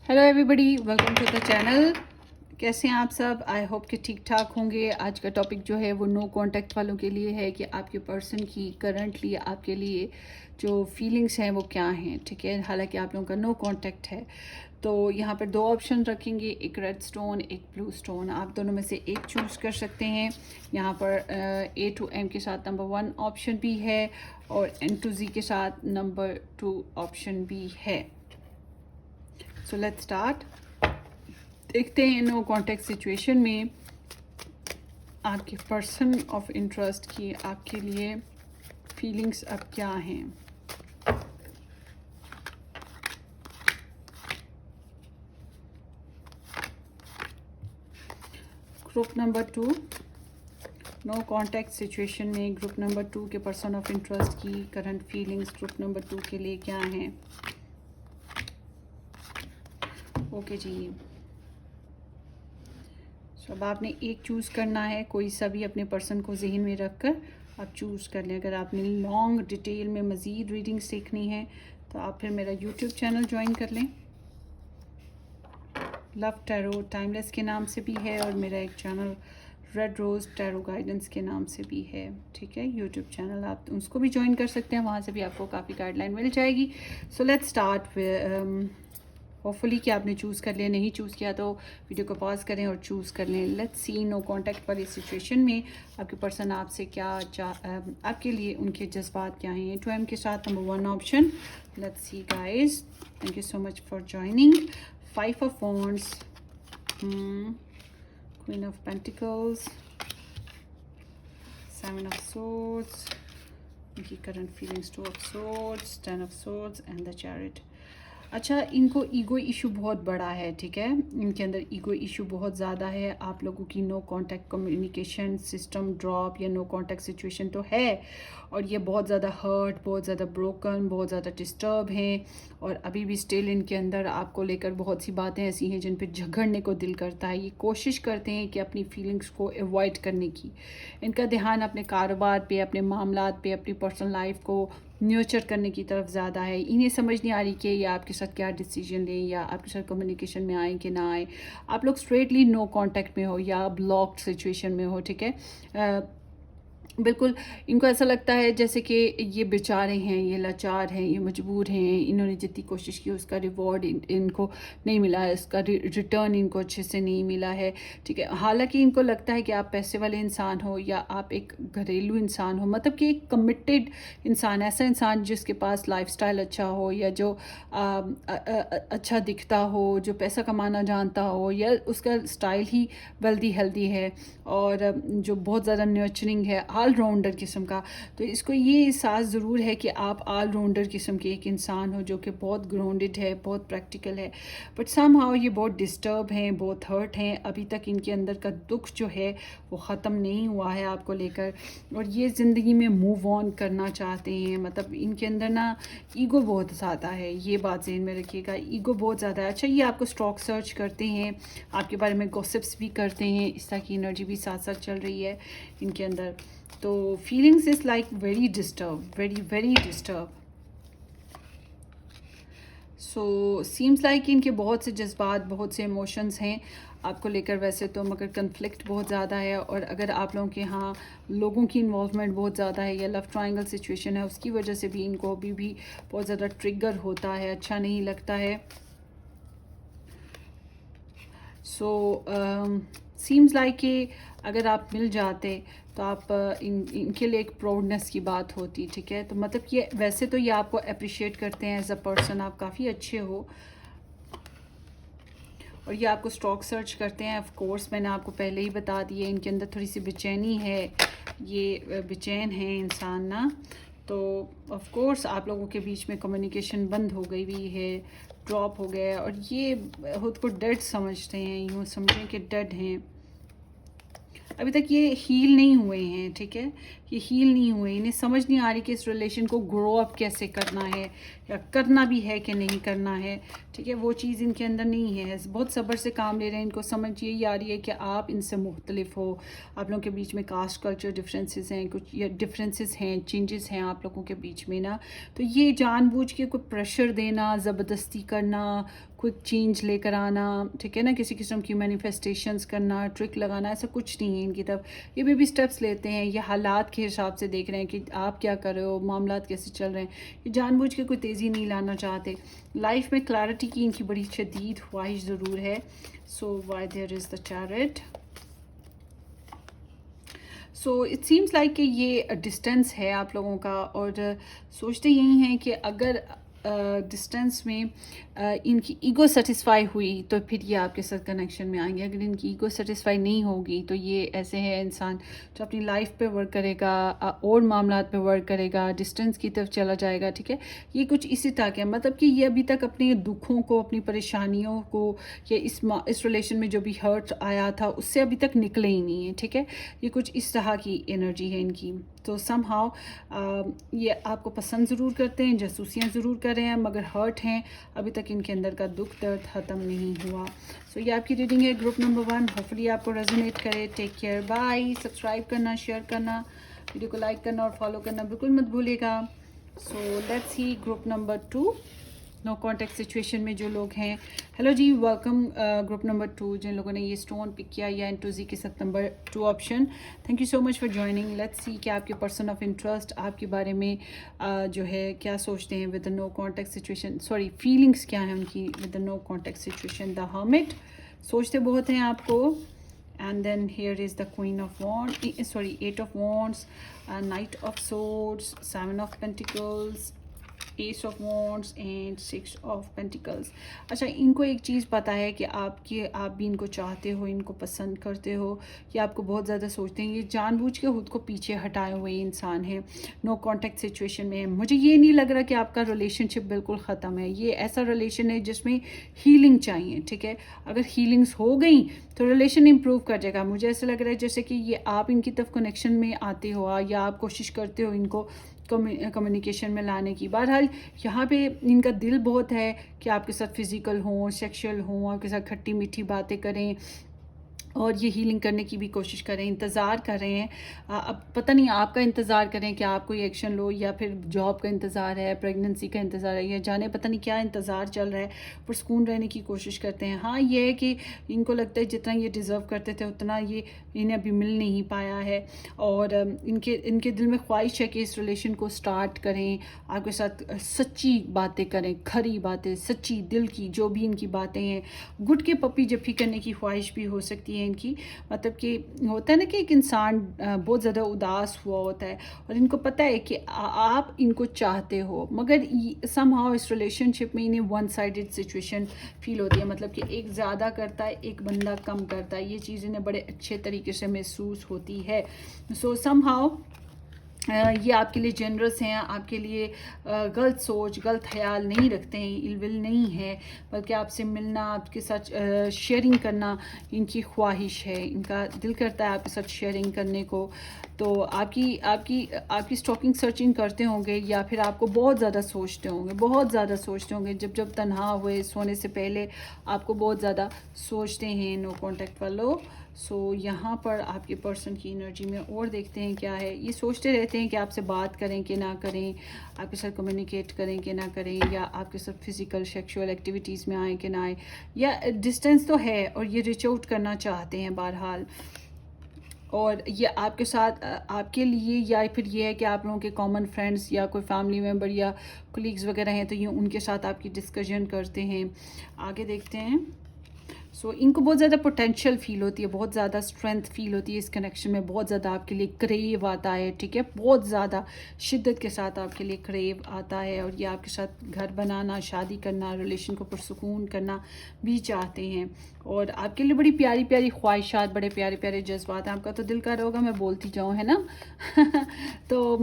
Hello everybody, welcome to the channel. कैसे हैं आप सब? आई होप कि ठीक ठाक होंगे। आज का टॉपिक जो है वो नो कांटेक्ट वालों के लिए है कि आपके पर्सन की करंटली आपके लिए जो फीलिंग्स हैं वो क्या हैं। ठीक है, हालांकि आप लोगों का नो कांटेक्ट है। तो यहाँ पर दो ऑप्शन रखेंगे, एक रेड स्टोन, एक ब्लू स्टोन। आप दोनों में से एक चूज़ कर सकते हैं। यहाँ पर ए टू एम के साथ नंबर 1 ऑप्शन भी है और एन टू जी के साथ नंबर 2 ऑप्शन भी है। So let's start. देखते हैं नो कॉन्टेक्ट सिचुएशन में आपके पर्सन ऑफ इंटरेस्ट की आपके लिए फीलिंग्स अब क्या हैं। Group number 2, no contact situation में ग्रुप नंबर 2 के पर्सन ऑफ इंटरेस्ट की करंट फीलिंग्स ग्रुप नंबर 2 के लिए क्या हैं। ओके जी, अब आपने एक चूज़ करना है, कोई सा भी अपने पर्सन को जहन में रख कर आप चूज़ कर लें। अगर आपने लॉन्ग डिटेल में मज़ीद रीडिंग्स देखनी है तो आप फिर मेरा यूट्यूब चैनल ज्वाइन कर लें। लव टैरो टाइमलेस के नाम से भी है और मेरा एक channel Red Rose tarot guidance के नाम से भी है। ठीक है, यूट्यूब चैनल आप उसको भी ज्वाइन कर सकते हैं, वहाँ से भी आपको काफ़ी गाइडलाइन मिल जाएगी। So let's start. होपफुली कि आपने चूज़ कर लिया, नहीं चूज़ किया तो वीडियो को पॉज करें और चूज़ कर लें। लेट्स सी नो कांटेक्ट वाली सिचुएशन में आपके पर्सन आपसे क्या आपके लिए उनके जज्बात क्या हैं। 2M के साथ number 1 option. Let's see guys, thank you so much for joining. 5 of wands, queen of pentacles, 7 of swords, उनकी current feelings 2 of swords, 10 of swords and the chariot. अच्छा, इनको ईगो इशू बहुत बड़ा है। ठीक है, इनके अंदर ईगो इशू बहुत ज़्यादा है। आप लोगों की no contact communication system drop या नो कांटेक्ट सिचुएशन तो है और ये बहुत ज़्यादा हर्ट, बहुत ज़्यादा ब्रोकन, बहुत ज़्यादा डिस्टर्ब हैं और अभी भी स्टिल इनके अंदर आपको लेकर बहुत सी बातें ऐसी हैं जिन पे झगड़ने को दिल करता है। ये कोशिश करते हैं कि अपनी फीलिंग्स को अवॉइड करने की। इनका ध्यान अपने कारोबार पे, अपने मामलात पे, अपनी पर्सनल लाइफ को न्यूचर करने की तरफ ज़्यादा है। इन्हें समझ नहीं आ रही कि ये आपके साथ क्या डिसीजन लें या आपके साथ कम्युनिकेशन में आए कि ना आए। आप लोग स्ट्रेटली नो कांटेक्ट में हो या ब्लॉक्ड सिचुएशन में हो। ठीक है, बिल्कुल इनको ऐसा लगता है जैसे कि ये बेचारे हैं, ये लाचार हैं, ये मजबूर हैं। इन्होंने जितनी कोशिश की उसका रिवॉर्ड इनको नहीं मिला है, इसका रिटर्न इनको अच्छे से नहीं मिला है। ठीक है, हालांकि इनको लगता है कि आप पैसे वाले इंसान हो या आप एक घरेलू इंसान हो, मतलब कि एक कमिटेड इंसान, ऐसा इंसान जिसके पास लाइफस्टाइल अच्छा हो या जो अच्छा दिखता हो, जो पैसा कमाना जानता हो या उसका स्टाइल ही वेल्दी हेल्दी है और जो बहुत ज़्यादा नर्चरिंग है, ऑलराउंडर किस्म का। तो इसको ये एहसास ज़रूर है कि आप ऑलराउंडर किस्म के एक इंसान हो जो कि बहुत ग्राउंडेड है, बहुत प्रैक्टिकल है। बट समहाउ ये बहुत डिस्टर्ब हैं, बहुत हर्ट हैं। अभी तक इनके अंदर का दुख जो है वो ख़त्म नहीं हुआ है आपको लेकर और ये ज़िंदगी में मूव ऑन करना चाहते हैं। मतलब इनके अंदर ना ईगो बहुत ज़्यादा है, ये बात ज़हन में रखिएगा। ईगो बहुत ज़्यादा है। अच्छा, ये आपको स्टॉक सर्च करते हैं, आपके बारे में गॉसिप्स भी करते हैं। इस तरह की एनर्जी भी साथ साथ चल रही है इनके अंदर। तो feelings is like very disturb, very very disturb. So seems like इनके बहुत से जज्बात, बहुत से इमोशंस हैं आपको लेकर वैसे तो, मगर कन्फ्लिक्ट बहुत ज़्यादा है। और अगर आप लोगों के यहाँ लोगों की इन्वॉल्वमेंट बहुत ज़्यादा है या लव ट्रायंगल सिचुएशन है, उसकी वजह से भी इनको अभी भी बहुत ज़्यादा ट्रिगर होता है, अच्छा नहीं लगता है। सो सीम्स लाइक कि अगर आप मिल जाते तो आप इनके लिए एक प्राउडनेस की बात होती। ठीक है, तो मतलब ये वैसे तो ये आपको अप्रिशिएट करते हैं एज अ पर्सन, आप काफ़ी अच्छे हो और ये आपको स्टॉक सर्च करते हैं। ऑफ कोर्स मैंने आपको पहले ही बता दिया, इनके अंदर थोड़ी सी बेचैनी है, ये बेचैन है इंसान ना। तो ऑफ कोर्स आप लोगों के बीच में कम्युनिकेशन बंद हो गई हुई है, ड्रॉप हो गया है और ये खुद को डेड समझते हैं, यूँ समझें कि डेड हैं। अभी तक ये हील नहीं हुए हैं। ठीक है, یہ ہیل نہیں ہوئے, انہیں سمجھ نہیں آ رہی کہ اس ریلیشن کو گرو اپ کیسے کرنا ہے یا کرنا بھی ہے کہ نہیں کرنا ہے, ٹھیک ہے, وہ چیز ان کے اندر نہیں ہے. بہت صبر سے کام لے رہے ہیں, ان کو سمجھ یہی آ رہی ہے کہ آپ ان سے مختلف ہو, آپ لوگوں کے بیچ میں کاسٹ کلچر ڈفرینسز ہیں, کچھ یا ڈفرینسز ہیں, چینجز ہیں آپ لوگوں کے بیچ میں نا. تو یہ جان بوجھ کے کوئی پریشر دینا, زبردستی کرنا, کوئی چینج لے کر آنا, ٹھیک ہے نا, کسی قسم کی مینیفیسٹیشنز کرنا, ٹرک لگانا, ایسا کچھ نہیں ہے ان کی طرف. یہ بیبی اسٹیپس لیتے ہیں, یہ حالات کے حساب سے دیکھ رہے ہیں کہ آپ کیا کر رہے ہو, معاملات کیسے چل رہے ہیں. یہ جان بوجھ کے کوئی تیزی نہیں لانا چاہتے. لائف میں کلیئرٹی کی ان کی بڑی شدید خواہش ضرور ہے. So why there is the chariot. So it seems like کہ یہ ڈسٹینس ہے آپ لوگوں کا, اور سوچتے یہی ہیں کہ اگر ڈسٹینس میں ان کی ایگو سیٹسفائی ہوئی تو پھر یہ آپ کے ساتھ کنیکشن میں آئیں گے. اگر ان کی ایگو سیٹسفائی نہیں ہوگی تو یہ ایسے ہے انسان جو اپنی لائف پہ ورک کرے گا اور معاملات پہ ورک کرے گا, ڈسٹینس کی طرف چلا جائے گا, ٹھیک ہے. یہ کچھ اسی طرح کے, مطلب کہ یہ ابھی تک اپنے دکھوں کو, اپنی پریشانیوں کو, یا اس ریلیشن میں جو بھی ہرٹ آیا تھا اس سے ابھی تک نکلے ہی نہیں ہیں, ٹھیک ہے. یہ کچھ اس طرح کی انرجی ہے ان کی. تو سم ہاؤ یہ آپ کو پسند ضرور کرتے ہیں, جاسوسیاں ضرور کر رہے ہیں, مگر ہرٹ ہیں, ابھی تک ان کے اندر کا دکھ درد ختم نہیں ہوا. سو یہ آپ کی ریڈنگ ہے گروپ نمبر 1. ہوپفلی آپ کو ریزونیٹ کرے. Take care, bye. سبسکرائب کرنا, شیئر کرنا, ویڈیو کو لائک کرنا اور فالو کرنا بالکل مت بھولے گا. So let's see group number 2. No contact situation میں جو لوگ ہیں, hello ji, welcome group number 2. جن لوگوں نے یہ اسٹون پک کیا یا انٹو زی کے ساتھ number 2 option, thank you so much for joining. Let's see کہ آپ کے پرسن آف انٹرسٹ آپ کے بارے میں جو ہے کیا سوچتے ہیں with the know contact situation, sorry feelings کیا ہیں ان کی with the know contact situation. The hermit, سوچتے بہت ہیں آپ کو. And then here is the Queen of Wands, sorry, 8 of Wands, Knight of Swords, 7 of Pentacles, Ace of Wands and 6 of Pentacles. اچھا, ان کو ایک چیز پتہ ہے کہ آپ بھی ان کو چاہتے ہو, ان کو پسند کرتے ہو, یہ آپ کو بہت زیادہ سوچتے ہیں. یہ جان بوجھ کے خود کو پیچھے ہٹائے ہوئے انسان ہیں, نو کانٹیکٹ سچویشن میں. مجھے یہ نہیں لگ رہا کہ آپ کا ریلیشن شپ بالکل ختم ہے. یہ ایسا ریلیشن ہے جس میں ہیلنگ چاہیے, ٹھیک ہے. اگر ہیلنگس ہو گئیں تو ریلیشن امپروو کر جائے گا. مجھے ایسا لگ رہا ہے جیسے کہ یہ آپ ان کی طرف کنیکشن میں آتے ہو یا آپ کوشش کرتے ہو ان کو کمیونیکیشن میں لانے کی. بہرحال یہاں پہ ان کا دل بہت ہے کہ آپ کے ساتھ فزیکل ہوں, سیکشل ہوں, آپ کے ساتھ کھٹی میٹھی باتیں کریں, اور یہ ہیلنگ کرنے کی بھی کوشش کریں. انتظار کر رہے ہیں, اب پتہ نہیں آپ کا انتظار کریں کہ آپ کوئی ایکشن لو, یا پھر جاب کا انتظار ہے, پریگننسی کا انتظار ہے, یا جانے پتہ نہیں کیا انتظار چل رہا ہے, پر سکون رہنے کی کوشش کرتے ہیں. ہاں یہ ہے کہ ان کو لگتا ہے جتنا یہ ڈیزرو کرتے تھے اتنا یہ انہیں ابھی مل نہیں پایا ہے, اور ان کے دل میں خواہش ہے کہ اس ریلیشن کو سٹارٹ کریں, آپ کے ساتھ سچی باتیں کریں, کھری باتیں, سچی دل کی جو بھی ان کی باتیں ہیں. گٹ کے پپی جب بھی کرنے کی خواہش بھی ہو سکتی ہے ان کی. مطلب کہ ہوتا ہے نا کہ ایک انسان بہت زیادہ اداس ہوا ہوتا ہے, اور ان کو پتہ ہے کہ آپ ان کو چاہتے ہو, مگر سم ہاؤ اس ریلیشن شپ میں انہیں ون سائیڈڈ سچویشن فیل ہوتی ہے. مطلب کہ ایک زیادہ کرتا ہے, ایک بندہ کم کرتا ہے. یہ چیز انہیں بڑے اچھے طریقے سے محسوس ہوتی ہے. سو سم ہاؤ یہ آپ کے لیے جنرس ہیں, آپ کے لیے غلط سوچ, غلط خیال نہیں رکھتے ہیں, ال ول نہیں ہے, بلکہ آپ سے ملنا, آپ کے ساتھ شیئرنگ کرنا ان کی خواہش ہے. ان کا دل کرتا ہے آپ کے ساتھ شیئرنگ کرنے کو. تو آپ کی اسٹاکنگ سرچنگ کرتے ہوں گے, یا پھر آپ کو بہت زیادہ سوچتے ہوں گے, جب تنہا ہوئے سونے سے پہلے آپ کو بہت زیادہ سوچتے ہیں نو کانٹیکٹ والو. سو یہاں پر آپ کے پرسن کی انرجی میں اور دیکھتے ہیں کیا ہے. یہ سوچتے رہتے ہیں کہ آپ سے بات کریں کہ نہ کریں, آپ کے ساتھ کمیونیکیٹ کریں کہ نہ کریں, یا آپ کے ساتھ فزیکل سیکشول ایکٹیویٹیز میں آئیں کہ نہ آئیں, یا ڈسٹینس تو ہے اور یہ ریچ آؤٹ کرنا چاہتے ہیں بہرحال. اور یہ آپ کے ساتھ آپ کے لیے, یا پھر یہ ہے کہ آپ لوگوں کے کامن فرینڈس یا کوئی فیملی ممبر یا کولیگز وغیرہ ہیں تو یہ ان کے ساتھ آپ کی ڈسکشن کرتے ہیں. آگے دیکھتے ہیں. سو ان کو بہت زیادہ پوٹینشیل فیل ہوتی ہے, بہت زیادہ اسٹرینتھ فیل ہوتی ہے اس کنیکشن میں, بہت زیادہ آپ کے لیے کریو آتا ہے, ٹھیک ہے, بہت زیادہ شدت کے ساتھ آپ کے لیے کریو آتا ہے, اور یہ آپ کے ساتھ گھر بنانا, شادی کرنا, ریلیشن کو پرسکون کرنا بھی چاہتے ہیں. اور آپ کے لیے بڑی پیاری پیاری خواہشات, بڑے پیارے پیارے جذبات ہیں. آپ کا تو دل کر رہا ہوگا میں بولتی جاؤں, ہے نا. تو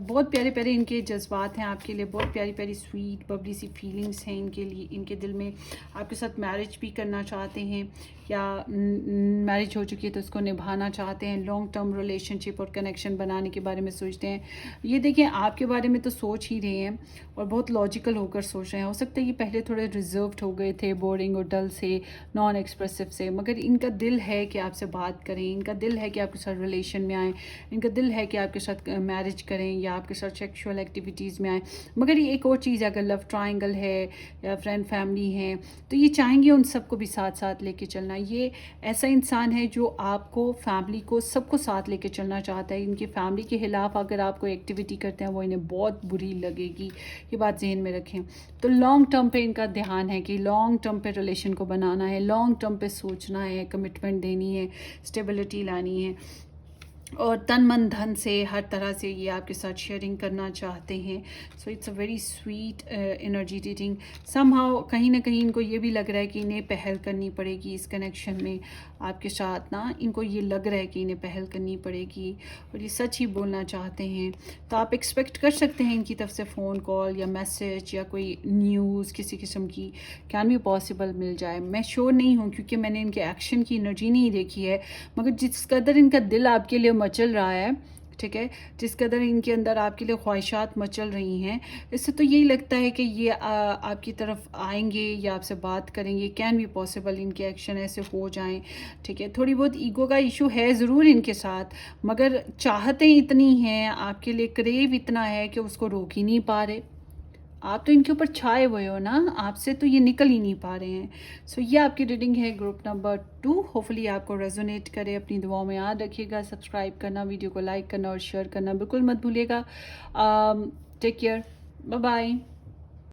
بہت پیارے پیارے ان کے جذبات ہیں آپ کے لیے, بہت پیاری پیاری سویٹ ببلی سی فیلنگس ہیں ان کے لیے. ان کے دل میں آپ کے ساتھ میرج بھی کرنا چاہتے चाहते हैं या मैरिज हो चुकी है तो उसको निभाना चाहते हैं, लॉन्ग टर्म रिलेशनशिप और कनेक्शन बनाने के बारे में सोचते हैं। ये देखें आपके बारे में तो सोच ही रहे हैं और बहुत लॉजिकल होकर सोच रहे हैं। हो सकता है ये पहले थोड़े रिजर्व्ड हो गए थे, बोरिंग और डल से, नॉन एक्सप्रेसिव से, मगर इनका दिल है कि आपसे बात करें, इनका दिल है कि आपके साथ रिलेशन में आएँ, इनका दिल है कि आपके साथ मैरिज करें या आपके साथ सेक्शुअल एक्टिविटीज़ में आएँ। मगर ये एक और चीज़ है, अगर लव ट्रायंगल है या फ्रेंड फैमिली है तो ये चाहेंगे उन सबको भी साथ साथ लेके चलना। ये ऐसा इंसान है जो आपको, फैमिली को, सबको साथ लेके चलना चाहता है। इनकी फैमिली के खिलाफ अगर आप कोई एक्टिविटी करते हैं वो इन्हें बहुत बुरी लगेगी, ये बात जहन में रखें। तो लॉन्ग टर्म पे इनका ध्यान है कि लॉन्ग टर्म पे रिलेशन को बनाना है, लॉन्ग टर्म पे सोचना है, कमिटमेंट देनी है, स्टेबिलिटी लानी है और तन मन धन से हर तरह से ये आपके साथ शेयरिंग करना चाहते हैं। So it's a very sweet energy reading. Somehow कहीं ना कहीं इनको ये भी लग रहा है कि इन्हें पहल करनी पड़ेगी इस कनेक्शन में आपके साथ ना, इनको ये लग रहा है कि इन्हें पहल करनी पड़ेगी और ये सच ही बोलना चाहते हैं। तो आप एक्सपेक्ट कर सकते हैं इनकी तरफ से फ़ोन कॉल या मैसेज या कोई न्यूज़ किसी किस्म की कैन भी पॉसिबल मिल जाए। मैं श्योर नहीं हूँ क्योंकि मैंने इनके एक्शन की एनर्जी नहीं देखी है, मगर जिस कदर इनका दिल आपके लिए मचल रहा है, ठीक है, जिस कदर इनके अंदर आपके लिए ख्वाहिशात मचल रही हैं, इससे तो यही लगता है कि ये आपकी तरफ आएंगे या आपसे बात करेंगे। कैन भी पॉसिबल इनके एक्शन ऐसे हो जाएं, ठीक है। थोड़ी बहुत ईगो का इशू है ज़रूर इनके साथ, मगर चाहतें इतनी हैं, आपके लिए क्रेव इतना है कि उसको रोक ही नहीं पा रहे। आप तो इनके ऊपर छाए हुए हो ना, आपसे तो ये निकल ही नहीं पा रहे हैं। सो ये आपकी रीडिंग है ग्रुप नंबर 2। होपफुली आपको रेजोनेट करे। अपनी दुआओं में याद रखिएगा, सब्सक्राइब करना, वीडियो को लाइक करना और शेयर करना बिल्कुल मत भूलिएगा। Take care, bye bye.